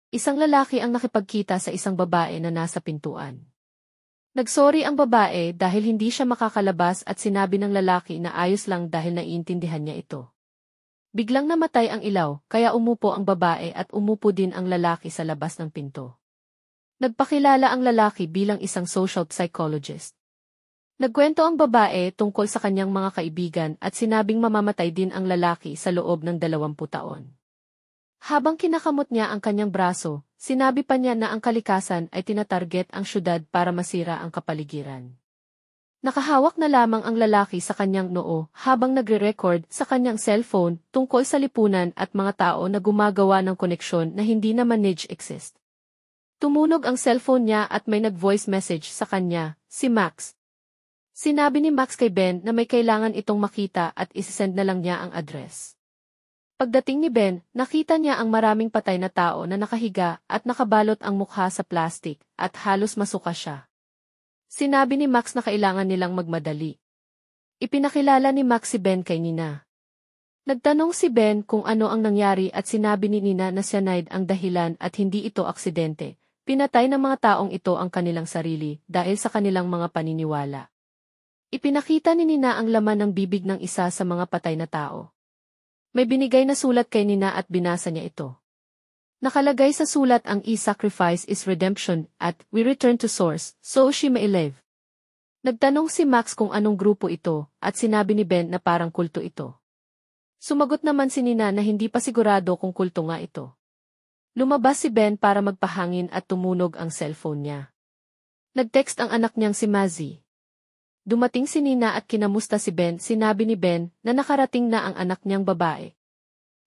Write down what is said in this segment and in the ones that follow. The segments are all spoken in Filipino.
Isang lalaki ang nakipagkita sa isang babae na nasa pintuan. Nagsorry ang babae dahil hindi siya makakalabas at sinabi ng lalaki na ayos lang dahil naiintindihan niya ito. Biglang namatay ang ilaw, kaya umupo ang babae at umupo din ang lalaki sa labas ng pinto. Nagpakilala ang lalaki bilang isang social psychologist. Nagkwento ang babae tungkol sa kanyang mga kaibigan at sinabing mamamatay din ang lalaki sa loob ng 20 taon. Habang kinakamot niya ang kanyang braso, sinabi pa niya na ang kalikasan ay tinatarget ang syudad para masira ang kapaligiran. Nakahawak na lamang ang lalaki sa kanyang noo habang nagre-record sa kanyang cellphone tungkol sa lipunan at mga tao na gumagawa ng koneksyon na hindi na manage exist. Tumunog ang cellphone niya at may nag-voice message sa kanya, si Max. Sinabi ni Max kay Ben na may kailangan itong makita at isisend na lang niya ang address. Pagdating ni Ben, nakita niya ang maraming patay na tao na nakahiga at nakabalot ang mukha sa plastic at halos masuka siya. Sinabi ni Max na kailangan nilang magmadali. Ipinakilala ni Max si Ben kay Nina. Nagtanong si Ben kung ano ang nangyari at sinabi ni Nina na cyanide ang dahilan at hindi ito aksidente. Pinatay ng mga taong ito ang kanilang sarili dahil sa kanilang mga paniniwala. Ipinakita ni Nina ang laman ng bibig ng isa sa mga patay na tao. May binigay na sulat kay Nina at binasa niya ito. Nakalagay sa sulat ang sacrifice is redemption at we return to source, so she may live. Nagtanong si Max kung anong grupo ito at sinabi ni Ben na parang kulto ito. Sumagot naman si Nina na hindi pa sigurado kung kulto nga ito. Lumabas si Ben para magpahangin at tumunog ang cellphone niya. Nag-text ang anak niyang si Mazzy. Dumating si Nina at kinamusta si Ben, sinabi ni Ben na nakarating na ang anak niyang babae.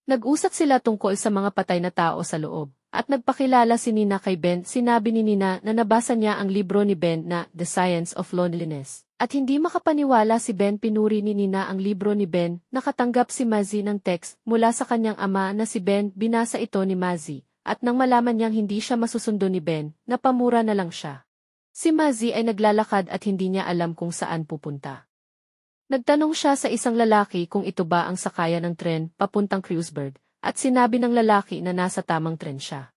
Nag-usap sila tungkol sa mga patay na tao sa loob, at nagpakilala si Nina kay Ben, sinabi ni Nina na nabasa niya ang libro ni Ben na The Science of Loneliness. At hindi makapaniwala si Ben, pinuri ni Nina ang libro ni Ben, nakatanggap si Mazzy ng text mula sa kanyang ama na si Ben, binasa ito ni Mazzy, at nang malaman niyang hindi siya masusundo ni Ben, napamura na lang siya. Si Mazzy ay naglalakad at hindi niya alam kung saan pupunta. Nagtanong siya sa isang lalaki kung ito ba ang sakayan ng tren papuntang Kreuzberg, at sinabi ng lalaki na nasa tamang tren siya.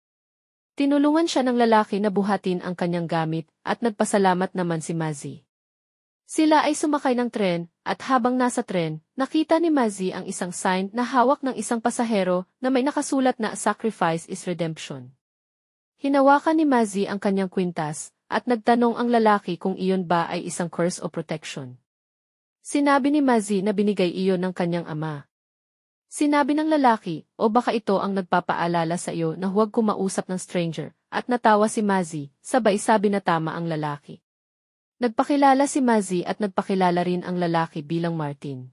Tinulungan siya ng lalaki na buhatin ang kanyang gamit at nagpasalamat naman si Mazzy. Sila ay sumakay ng tren at habang nasa tren, nakita ni Mazzy ang isang sign na hawak ng isang pasahero na may nakasulat na Sacrifice is Redemption. Hinawakan ni Mazzy ang kanyang kwintas, at nagtanong ang lalaki kung iyon ba ay isang curse o protection. Sinabi ni Mazzy na binigay iyon ng kanyang ama. Sinabi ng lalaki, o baka ito ang nagpapaalala sa iyo na huwag kumausap ng stranger, at natawa si Mazzy, sabay sabi na tama ang lalaki. Nagpakilala si Mazzy at nagpakilala rin ang lalaki bilang Martin.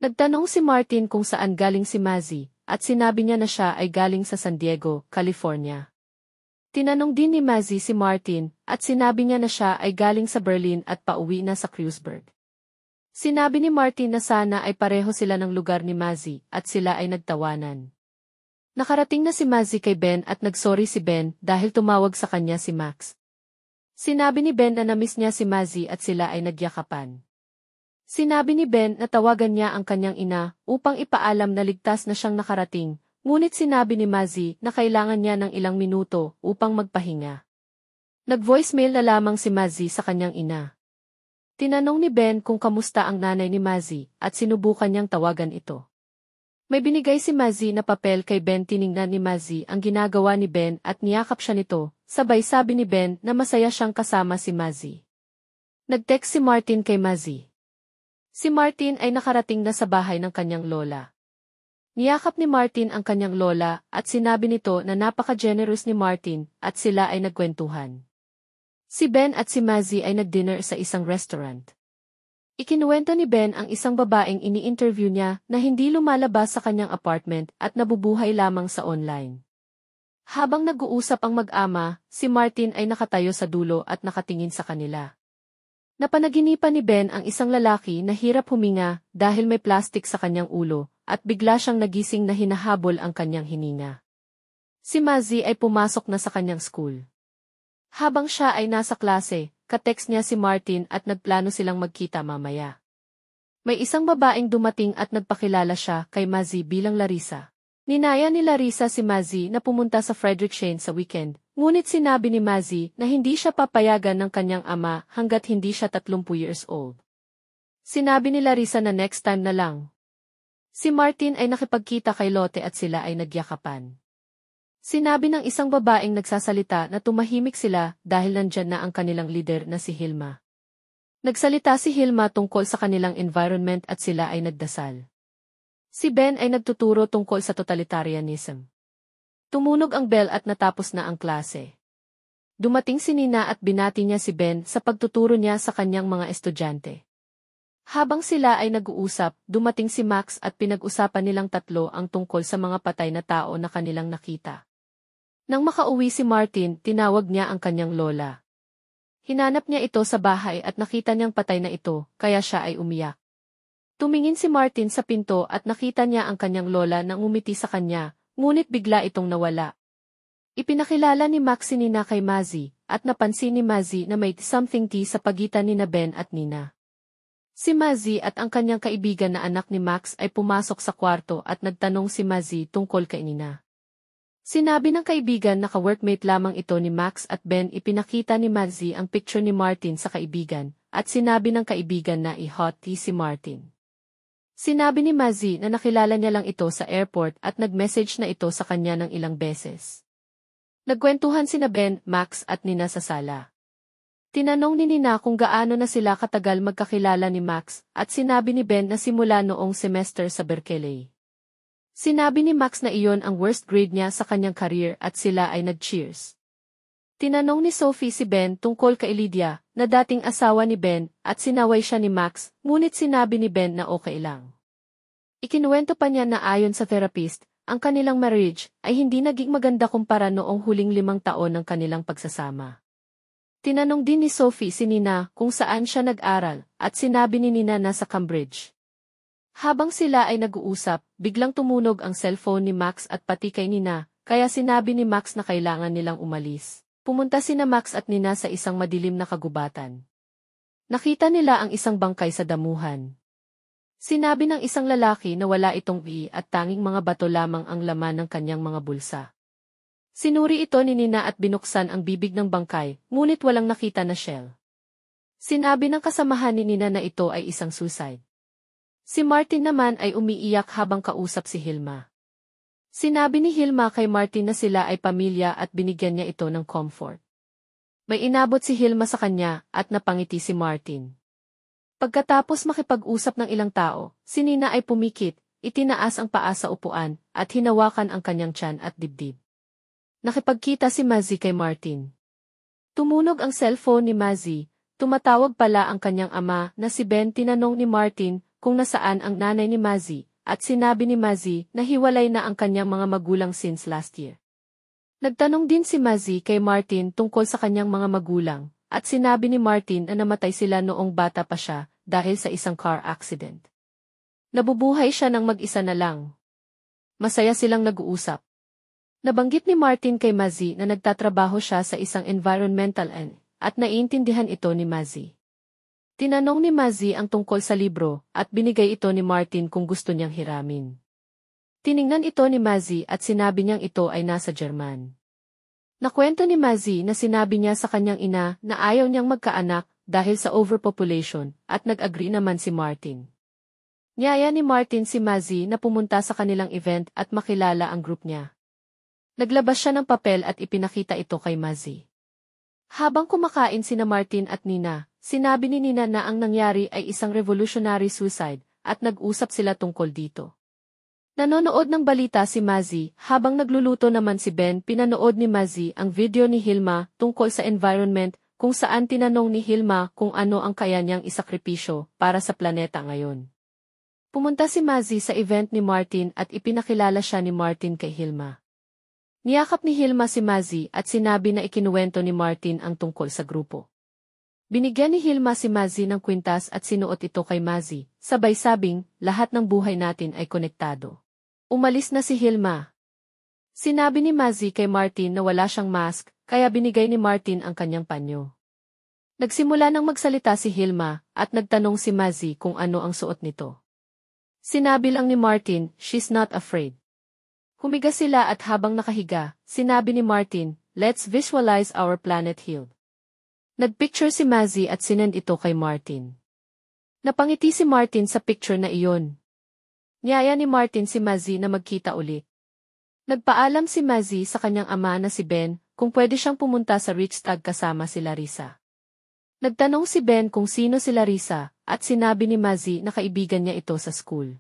Nagtanong si Martin kung saan galing si Mazzy, at sinabi niya na siya ay galing sa San Diego, California. Tinanong din ni Mazzy si Martin, at sinabi niya na siya ay galing sa Berlin at pauwi na sa Kreuzberg. Sinabi ni Martin na sana ay pareho sila ng lugar ni Mazzy, at sila ay nagtawanan. Nakarating na si Mazzy kay Ben at nagsorry si Ben dahil tumawag sa kanya si Max. Sinabi ni Ben na namiss niya si Mazzy at sila ay nagyakapan. Sinabi ni Ben na tawagan niya ang kanyang ina upang ipaalam na ligtas na siyang nakarating. Ngunit sinabi ni Mazzy na kailangan niya ng ilang minuto upang magpahinga. Nag-voicemail na lamang si Mazzy sa kanyang ina. Tinanong ni Ben kung kamusta ang nanay ni Mazzy at sinubukan niyang tawagan ito. May binigay si Mazzy na papel kay Ben, tiningnan ni Mazzy ang ginagawa ni Ben at niyakap siya nito, sabay sabi ni Ben na masaya siyang kasama si Mazzy. Nag-text si Martin kay Mazzy. Si Martin ay nakarating na sa bahay ng kanyang lola. Niyakap ni Martin ang kanyang lola at sinabi nito na napaka-generous ni Martin at sila ay nagkwentuhan. Si Ben at si Mazzy ay nag-dinner sa isang restaurant. Ikinuwento ni Ben ang isang babaeng ini-interview niya na hindi lumalabas sa kanyang apartment at nabubuhay lamang sa online. Habang nag-uusap ang mag-ama, si Martin ay nakatayo sa dulo at nakatingin sa kanila. Napanaginipan ni Ben ang isang lalaki na hirap huminga dahil may plastik sa kanyang ulo, at bigla siyang nagising na hinahabol ang kanyang hininga. Si Mazzy ay pumasok na sa kanyang school. Habang siya ay nasa klase, ka-text niya si Martin at nagplano silang magkita mamaya. May isang babaeng dumating at nagpakilala siya kay Mazzy bilang Larissa. Ninaya ni Larissa si Mazzy na pumunta sa Friedrichshain sa weekend, ngunit sinabi ni Mazzy na hindi siya papayagan ng kanyang ama hanggat hindi siya 30 years old. Sinabi ni Larissa na next time na lang. Si Martin ay nakipagkita kay Lotte at sila ay nagyakapan. Sinabi ng isang babaeng nagsasalita na tumahimik sila dahil nandyan na ang kanilang leader na si Hilma. Nagsalita si Hilma tungkol sa kanilang environment at sila ay nagdasal. Si Ben ay nagtuturo tungkol sa totalitarianism. Tumunog ang bell at natapos na ang klase. Dumating si Nina at binati niya si Ben sa pagtuturo niya sa kanyang mga estudyante. Habang sila ay nag-uusap, dumating si Max at pinag-usapan nilang tatlo ang tungkol sa mga patay na tao na kanilang nakita. Nang makauwi si Martin, tinawag niya ang kanyang lola. Hinanap niya ito sa bahay at nakita niyang patay na ito, kaya siya ay umiyak. Tumingin si Martin sa pinto at nakita niya ang kanyang lola na ngumiti sa kanya, ngunit bigla itong nawala. Ipinakilala ni Max si Nina kay Mazzy, at napansin ni Mazzy na may something tea sa pagitan ni Ben at Nina. Si Mazzy at ang kanyang kaibigan na anak ni Max ay pumasok sa kwarto at nagtanong si Mazzy tungkol kay Nina. Sinabi ng kaibigan na ka-workmate lamang ito ni Max at Ben. Ipinakita ni Mazzy ang picture ni Martin sa kaibigan, at sinabi ng kaibigan na i-hot tea si Martin. Sinabi ni Mazzy na nakilala niya lang ito sa airport at nag-message na ito sa kanya ng ilang beses. Nagkwentuhan sina Ben, Max at Nina sa sala. Tinanong ni Nina kung gaano na sila katagal magkakilala ni Max, at sinabi ni Ben na simula noong semester sa Berkeley. Sinabi ni Max na iyon ang worst grade niya sa kanyang career at sila ay nag-cheers. Tinanong ni Sophie si Ben tungkol kay Lydia, na dating asawa ni Ben, at sinaway siya ni Max, ngunit sinabi ni Ben na okay lang. Ikinuwento pa niya na ayon sa therapist, ang kanilang marriage ay hindi naging maganda kumpara noong huling 5 taon ng kanilang pagsasama. Tinanong din ni Sophie si Nina kung saan siya nag-aral, at sinabi ni Nina na sa Cambridge. Habang sila ay nag-uusap, biglang tumunog ang cellphone ni Max at pati kay Nina, kaya sinabi ni Max na kailangan nilang umalis. Pumunta sina Max at Nina sa isang madilim na kagubatan. Nakita nila ang isang bangkay sa damuhan. Sinabi ng isang lalaki na wala itong at tanging mga bato lamang ang laman ng kanyang mga bulsa. Sinuri ito ni Nina at binuksan ang bibig ng bangkay, ngunit walang nakita na shell. Sinabi ng kasamahan ni Nina na ito ay isang suicide. Si Martin naman ay umiiyak habang kausap si Hilma. Sinabi ni Hilma kay Martin na sila ay pamilya at binigyan niya ito ng comfort. May inabot si Hilma sa kanya at napangiti si Martin. Pagkatapos makipag-usap ng ilang tao, si Nina ay pumikit, itinaas ang paa sa upuan, at hinawakan ang kanyang tiyan at dibdib. Nakipagkita si Mazzy kay Martin. Tumunog ang cellphone ni Mazzy, tumatawag pala ang kanyang ama na si Ben. Tinanong ni Martin kung nasaan ang nanay ni Mazzy, at sinabi ni Mazzy na hiwalay na ang kanyang mga magulang since last year. Nagtanong din si Mazzy kay Martin tungkol sa kanyang mga magulang, at sinabi ni Martin na namatay sila noong bata pa siya dahil sa isang car accident. Nabubuhay siya ng mag-isa na lang. Masaya silang nag-uusap. Nabanggit ni Martin kay Mazzy na nagtatrabaho siya sa isang environmental at naiintindihan ito ni Mazzy. Tinanong ni Mazzy ang tungkol sa libro, at binigay ito ni Martin kung gusto niyang hiramin. Tiningnan ito ni Mazzy at sinabi niyang ito ay nasa German. Nakwento ni Mazzy na sinabi niya sa kanyang ina na ayaw niyang magkaanak dahil sa overpopulation, at nag-agree naman si Martin. Niyaya ni Martin si Mazzy na pumunta sa kanilang event at makilala ang group niya. Naglabas siya ng papel at ipinakita ito kay Mazzy. Habang kumakain sina Martin at Nina, sinabi ni Nina na ang nangyari ay isang revolutionary suicide, at nag-usap sila tungkol dito. Nanonood ng balita si Mazzy, habang nagluluto naman si Ben. Pinanood ni Mazzy ang video ni Hilma tungkol sa environment, kung saan tinanong ni Hilma kung ano ang kaya niyang isakripisyo para sa planeta ngayon. Pumunta si Mazzy sa event ni Martin at ipinakilala siya ni Martin kay Hilma. Niyakap ni Hilma si Mazzy at sinabi na ikinuwento ni Martin ang tungkol sa grupo. Binigyan ni Hilma si Mazzy ng kwintas at sinuot ito kay Mazzy, sabay sabing, lahat ng buhay natin ay konektado. Umalis na si Hilma. Sinabi ni Mazzy kay Martin na wala siyang mask, kaya binigay ni Martin ang kanyang panyo. Nagsimula nang magsalita si Hilma, at nagtanong si Mazzy kung ano ang suot nito. Sinabi lang ni Martin, she's not afraid. Humiga sila at habang nakahiga, sinabi ni Martin, "Let's visualize our planet healed." Nagpicture si Mazzy at sinend ito kay Martin. Napangiti si Martin sa picture na iyon. Niyaya ni Martin si Mazzy na magkita ulit. Nagpaalam si Mazzy sa kanyang ama na si Ben kung pwede siyang pumunta sa Richtag kasama si Larissa. Nagtanong si Ben kung sino si Larissa at sinabi ni Mazzy na kaibigan niya ito sa school.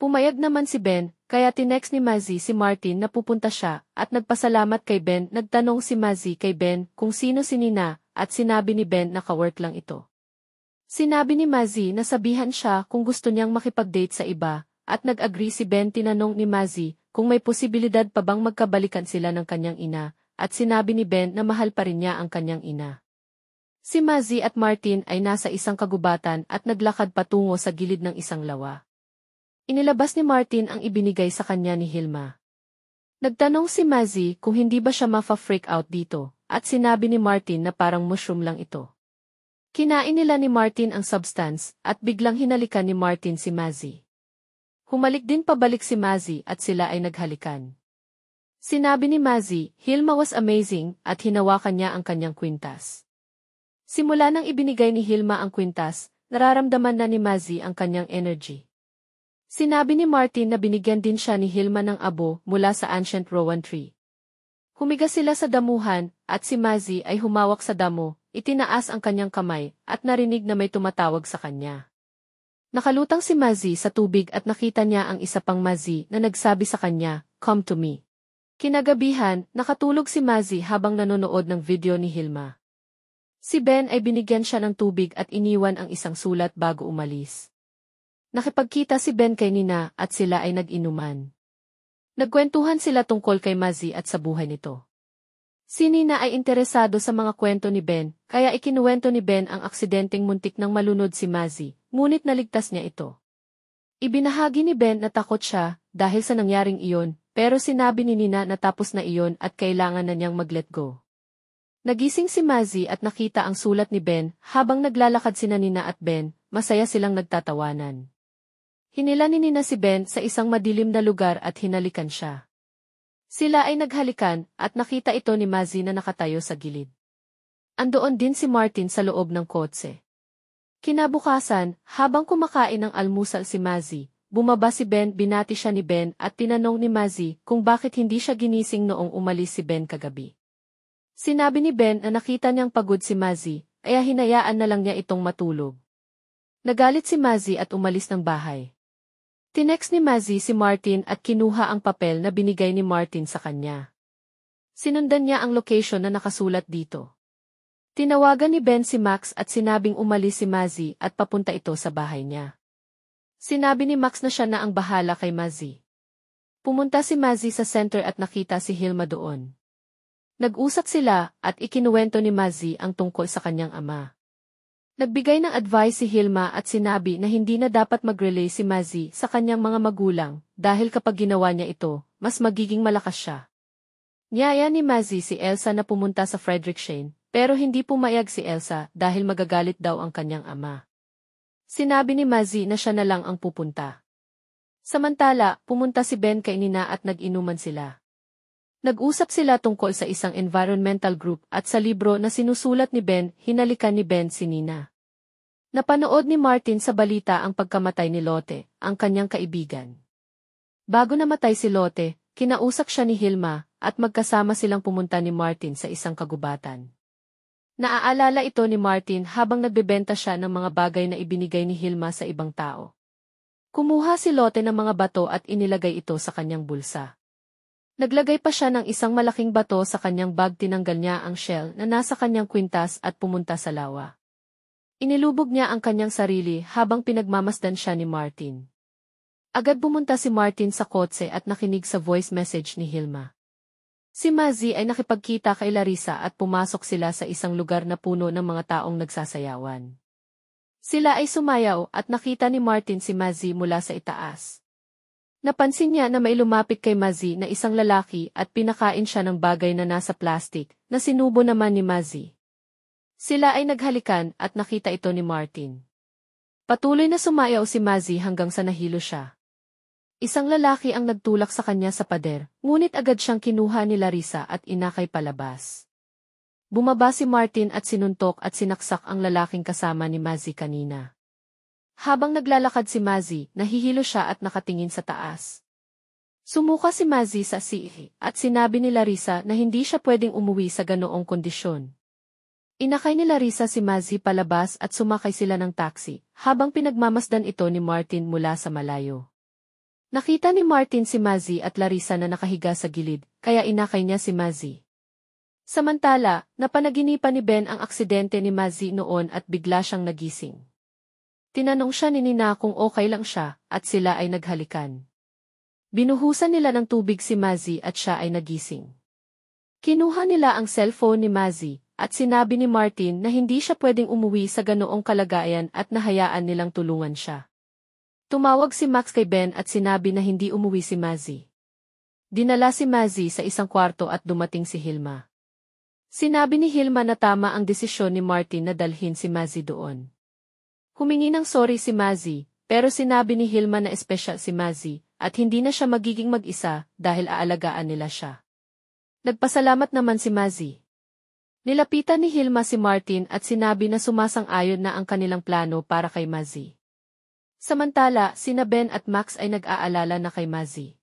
Pumayag naman si Ben, kaya tinext ni Mazzy si Martin na pupunta siya at nagpasalamat kay Ben. Nagtanong si Mazzy kay Ben kung sino si Nina at sinabi ni Ben na ka-work lang ito. Sinabi ni Mazzy na sabihan siya kung gusto niyang makipag-date sa iba at nag-agree si Ben. Tinanong ni Mazzy kung may posibilidad pa bang magkabalikan sila ng kanyang ina at sinabi ni Ben na mahal pa rin niya ang kanyang ina. Si Mazzy at Martin ay nasa isang kagubatan at naglakad patungo sa gilid ng isang lawa. Inilabas ni Martin ang ibinigay sa kanya ni Hilma. Nagtanong si Mazzy kung hindi ba siya ma-freak out dito, at sinabi ni Martin na parang mushroom lang ito. Kinain nila ni Martin ang substance, at biglang hinalikan ni Martin si Mazzy. Humalik din pabalik si Mazzy at sila ay naghalikan. Sinabi ni Mazzy, Hilma was amazing, at hinawakan niya ang kanyang kwintas. Simula nang ibinigay ni Hilma ang kwintas, nararamdaman na ni Mazzy ang kanyang energy. Sinabi ni Martin na binigyan din siya ni Hilma ng abo mula sa ancient rowan tree. Humiga sila sa damuhan, at si Mazzy ay humawak sa damo, itinaas ang kanyang kamay, at narinig na may tumatawag sa kanya. Nakalutang si Mazzy sa tubig at nakita niya ang isa pang Mazzy na nagsabi sa kanya, "Come to me." Kinagabihan, nakatulog si Mazzy habang nanonood ng video ni Hilma. Si Ben ay binigyan siya ng tubig at iniwan ang isang sulat bago umalis. Nakipagkita si Ben kay Nina at sila ay nag-inuman. Nagkwentuhan sila tungkol kay Mazzy at sa buhay nito. Si Nina ay interesado sa mga kwento ni Ben, kaya ikinuwento ni Ben ang aksidenteng muntik nang malunod si Mazzy, ngunit naligtas niya ito. Ibinahagi ni Ben na takot siya dahil sa nangyaring iyon, pero sinabi ni Nina na tapos na iyon at kailangan na niyang mag-let go. Nagising si Mazzy at nakita ang sulat ni Ben habang naglalakad sina Nina at Ben, masaya silang nagtatawanan. Hinila ni Nina si Ben sa isang madilim na lugar at hinalikan siya. Sila ay naghalikan at nakita ito ni Mazzy na nakatayo sa gilid. Andoon din si Martin sa loob ng kotse. Kinabukasan, habang kumakain ng almusal si Mazzy, bumaba si Ben. Binati siya ni Ben at tinanong ni Mazzy kung bakit hindi siya ginising noong umalis si Ben kagabi. Sinabi ni Ben na nakita niyang pagod si Mazzy, kaya hinayaan na lang niya itong matulog. Nagalit si Mazzy at umalis ng bahay. Tinext ni Mazzy si Martin at kinuha ang papel na binigay ni Martin sa kanya. Sinundan niya ang location na nakasulat dito. Tinawagan ni Ben si Max at sinabing umalis si Mazzy at papunta ito sa bahay niya. Sinabi ni Max na siya na ang bahala kay Mazzy. Pumunta si Mazzy sa center at nakita si Hilma doon. Nag-usap sila at ikinuwento ni Mazzy ang tungkol sa kanyang ama. Nagbigay ng advice si Hilma at sinabi na hindi na dapat mag-relay si Mazzy sa kanyang mga magulang dahil kapag ginawa niya ito, mas magiging malakas siya. Niyaya ni Mazzy si Elsa na pumunta sa Friedrichshain, pero hindi pumayag si Elsa dahil magagalit daw ang kanyang ama. Sinabi ni Mazzy na siya na lang ang pupunta. Samantala, pumunta si Ben kay Nina at nag-inuman sila. Nag-usap sila tungkol sa isang environmental group at sa libro na sinusulat ni Ben. Hinalikan ni Ben si Nina. Napanood ni Martin sa balita ang pagkamatay ni Lotte, ang kanyang kaibigan. Bago namatay si Lotte, kinausap siya ni Hilma at magkasama silang pumunta ni Martin sa isang kagubatan. Naaalala ito ni Martin habang nagbebenta siya ng mga bagay na ibinigay ni Hilma sa ibang tao. Kumuha si Lotte ng mga bato at inilagay ito sa kanyang bulsa. Naglagay pa siya ng isang malaking bato sa kanyang bag. Tinanggal niya ang shell na nasa kanyang kwintas at pumunta sa lawa. Inilubog niya ang kanyang sarili habang pinagmamasdan siya ni Martin. Agad pumunta si Martin sa kotse at nakinig sa voice message ni Hilma. Si Mazzy ay nakipagkita kay Larissa at pumasok sila sa isang lugar na puno ng mga taong nagsasayawan. Sila ay sumayaw at nakita ni Martin si Mazzy mula sa itaas. Napansin niya na may lumapit kay Mazzy na isang lalaki at pinakain siya ng bagay na nasa plastic na sinubo naman ni Mazzy. Sila ay naghalikan at nakita ito ni Martin. Patuloy na sumayaw si Mazzy hanggang sa nahilo siya. Isang lalaki ang nagtulak sa kanya sa pader, ngunit agad siyang kinuha ni Larissa at inakay palabas. Bumaba si Martin at sinuntok at sinaksak ang lalaking kasama ni Mazzy kanina. Habang naglalakad si Mazzy, nahihilo siya at nakatingin sa taas. Sumuka si Mazzy sa sihi at sinabi ni Larissa na hindi siya pwedeng umuwi sa ganoong kondisyon. Inakay ni Larissa si Mazzy palabas at sumakay sila ng taxi, habang pinagmamasdan ito ni Martin mula sa malayo. Nakita ni Martin si Mazzy at Larissa na nakahiga sa gilid, kaya inakay niya si Mazzy. Samantala, napanaginipan ni Ben ang aksidente ni Mazzy noon at bigla siyang nagising. Tinanong siya ni Nina kung okay lang siya, at sila ay naghalikan. Binuhusan nila ng tubig si Mazzy at siya ay nagising. Kinuha nila ang cellphone ni Mazzy, at sinabi ni Martin na hindi siya pwedeng umuwi sa ganoong kalagayan at nahayaan nilang tulungan siya. Tumawag si Max kay Ben at sinabi na hindi umuwi si Mazzy. Dinala si Mazzy sa isang kwarto at dumating si Hilma. Sinabi ni Hilma na tama ang desisyon ni Martin na dalhin si Mazzy doon. Humingi ng sorry si Mazzy, pero sinabi ni Hilma na espesyal si Mazzy at hindi na siya magiging mag-isa dahil aalagaan nila siya. Nagpasalamat naman si Mazzy. Nilapitan ni Hilma si Martin at sinabi na sumasang-ayon na ang kanilang plano para kay Mazzy. Samantala, sina Ben at Max ay nag-aalala na kay Mazzy.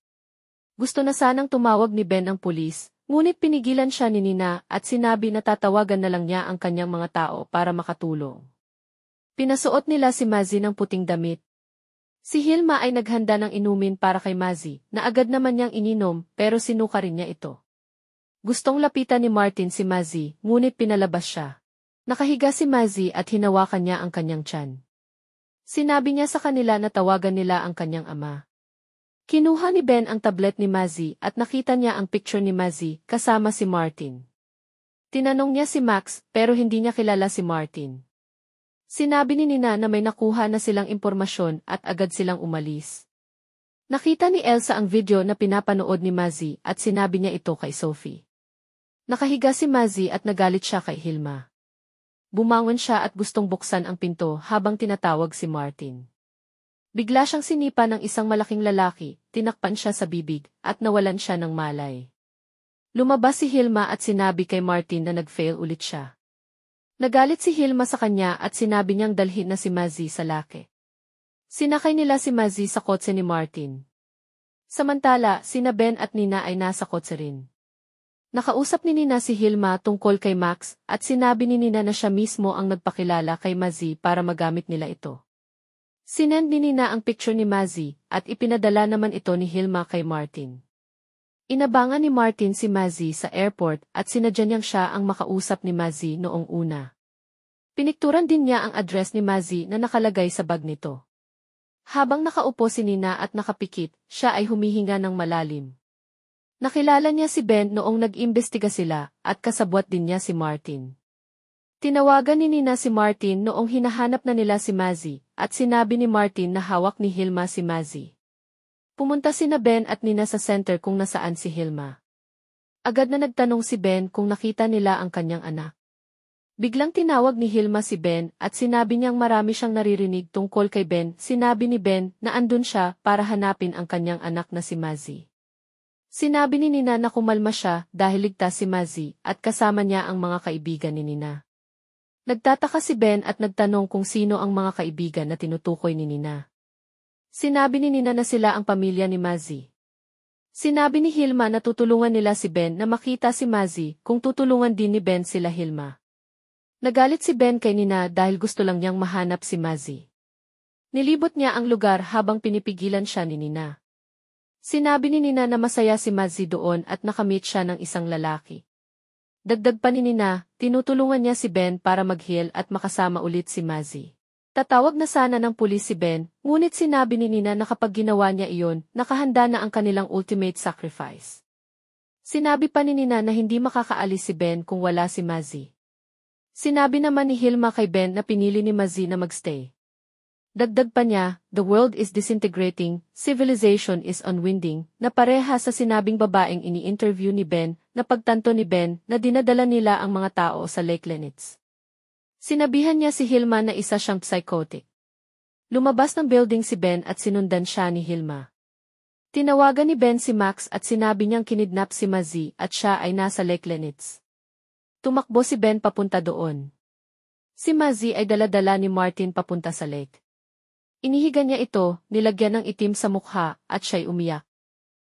Gusto na sanang tumawag ni Ben ang pulis, ngunit pinigilan siya ni Nina at sinabi na tatawagan na lang niya ang kanyang mga tao para makatulong. Pinasuot nila si Mazzy ng puting damit. Si Hilma ay naghanda ng inumin para kay Mazzy, na agad naman niyang ininom pero sinuka rin niya ito. Gustong lapitan ni Martin si Mazzy, ngunit pinalabas siya. Nakahiga si Mazzy at hinawakan niya ang kanyang tiyan. Sinabi niya sa kanila na tawagan nila ang kanyang ama. Kinuha ni Ben ang tablet ni Mazzy at nakita niya ang picture ni Mazzy kasama si Martin. Tinanong niya si Max pero hindi niya kilala si Martin. Sinabi ni Nina na may nakuha na silang impormasyon at agad silang umalis. Nakita ni Elsa ang video na pinapanood ni Mazzy at sinabi niya ito kay Sophie. Nakahiga si Mazzy at nagalit siya kay Hilma. Bumangon siya at gustong buksan ang pinto habang tinatawag si Martin. Bigla siyang sinipa ng isang malaking lalaki, tinakpan siya sa bibig, at nawalan siya ng malay. Lumabas si Hilma at sinabi kay Martin na nag-fail ulit siya. Nagalit si Hilma sa kanya at sinabi niyang dalhin na si Mazzy sa lake. Sinakay nila si Mazzy sa kotse ni Martin. Samantala, sina Ben at Nina ay nasa kotse rin. Nakausap ni Nina si Hilma tungkol kay Max at sinabi ni Nina na siya mismo ang nagpakilala kay Mazzy para magamit nila ito. Sinend ni Nina ang picture ni Mazzy at ipinadala naman ito ni Hilma kay Martin. Inabangan ni Martin si Mazzy sa airport at sinadya niyang siya ang makausap ni Mazzy noong una. Pinikturan din niya ang address ni Mazzy na nakalagay sa bag nito. Habang nakaupo si Nina at nakapikit, siya ay humihinga ng malalim. Nakilala niya si Ben noong nag-imbestiga sila at kasabwat din niya si Martin. Tinawagan ni Nina si Martin noong hinahanap na nila si Mazzy at sinabi ni Martin na hawak ni Hilma si Mazzy. Pumunta sina Ben at Nina sa center kung nasaan si Hilma. Agad na nagtanong si Ben kung nakita nila ang kanyang anak. Biglang tinawag ni Hilma si Ben at sinabi niyang marami siyang naririnig tungkol kay Ben. Sinabi ni Ben na andun siya para hanapin ang kanyang anak na si Mazzy. Sinabi ni Nina na kumalma siya dahil ligtas si Mazzy at kasama niya ang mga kaibigan ni Nina. Nagtataka si Ben at nagtanong kung sino ang mga kaibigan na tinutukoy ni Nina. Sinabi ni Nina na sila ang pamilya ni Mazzy. Sinabi ni Hilma na tutulungan nila si Ben na makita si Mazzy kung tutulungan din ni Ben sila Hilma. Nagalit si Ben kay Nina dahil gusto lang niyang mahanap si Mazzy. Nilibot niya ang lugar habang pinipigilan siya ni Nina. Sinabi ni Nina na masaya si Mazzy doon at nakamit siya ng isang lalaki. Dagdag pa ni Nina, tinutulungan niya si Ben para mag-heal at makasama ulit si Mazzy. Tatawag na sana ng pulis si Ben, ngunit sinabi ni Nina na kapag ginawa niya iyon, nakahanda na ang kanilang ultimate sacrifice. Sinabi pa ni Nina na hindi makakaalis si Ben kung wala si Mazzy. Sinabi naman ni Hilma kay Ben na pinili ni Mazzy na magstay. Dagdag pa niya, the world is disintegrating, civilization is unwinding, na pareha sa sinabing babaeng ini-interview ni Ben, na pagtanto ni Ben na dinadala nila ang mga tao sa Lake Lenitz. Sinabihan niya si Hilma na isa siyang psychotic. Lumabas ng building si Ben at sinundan siya ni Hilma. Tinawagan ni Ben si Max at sinabi niyang kinidnap si Mazzy at siya ay nasa Lake Lenitz. Tumakbo si Ben papunta doon. Si Mazzy ay dala-dala ni Martin papunta sa lake. Inihiga niya ito, nilagyan ng itim sa mukha, at siya'y umiyak.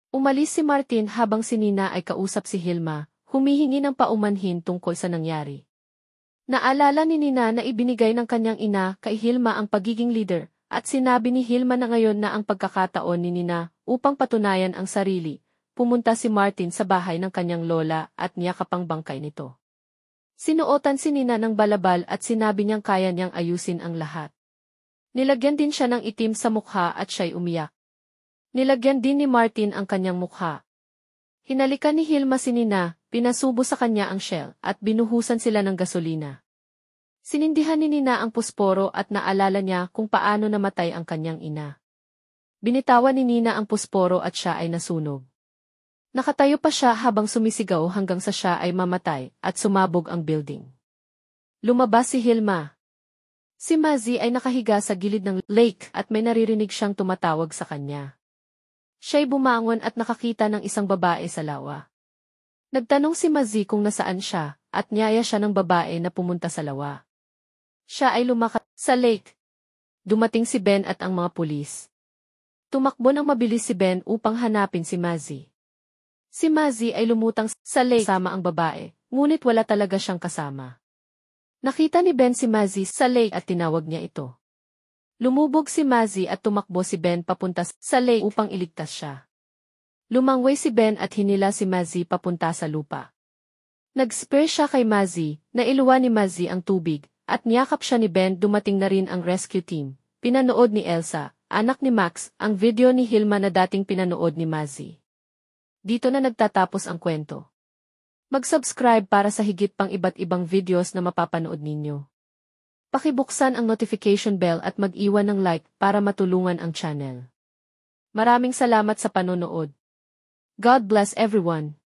Umalis si Martin habang si Nina ay kausap si Hilma, humihingi ng paumanhin tungkol sa nangyari. Naalala ni Nina na ibinigay ng kanyang ina kay Hilma ang pagiging leader, at sinabi ni Hilma na ngayon na ang pagkakataon ni Nina upang patunayan ang sarili. Pumunta si Martin sa bahay ng kanyang lola at niyakap ang bangkay nito. Sinuotan si Nina ng balabal at sinabi niyang kaya niyang ayusin ang lahat. Nilagyan din siya ng itim sa mukha at siya'y umiyak. Nilagyan din ni Martin ang kanyang mukha. Hinalikan ni Hilma si Nina, pinasubo sa kanya ang shell at binuhusan sila ng gasolina. Sinindihan ni Nina ang pusporo at naalala niya kung paano namatay ang kanyang ina. Binitawan ni Nina ang pusporo at siya ay nasunog. Nakatayo pa siya habang sumisigaw hanggang sa siya ay mamatay at sumabog ang building. Lumabas si Hilma. Si Mazzy ay nakahiga sa gilid ng lake at may naririnig siyang tumatawag sa kanya. Siya'y bumangon at nakakita ng isang babae sa lawa. Nagtanong si Mazzy kung nasaan siya at niyaya siya ng babae na pumunta sa lawa. Siya ay lumakat sa lake. Dumating si Ben at ang mga pulis. Tumakbo ng mabilis si Ben upang hanapin si Mazzy. Si Mazzy ay lumutang sa lake kasama ang babae, ngunit wala talaga siyang kasama. Nakita ni Ben si Mazzy sa lake at tinawag niya ito. Lumubog si Mazzy at tumakbo si Ben papunta sa lake upang iligtas siya. Lumangway si Ben at hinila si Mazzy papunta sa lupa. Nag-spear siya kay Mazzy, nailuwa ni Mazzy ang tubig, at niyakap siya ni Ben. Dumating na rin ang rescue team. Pinanood ni Elsa, anak ni Max, ang video ni Hilma na dating pinanood ni Mazzy. Dito na nagtatapos ang kwento. Mag-subscribe para sa higit pang iba't ibang videos na mapapanood ninyo. Pakibuksan ang notification bell at mag-iwan ng like para matulungan ang channel. Maraming salamat sa panonood. God bless everyone.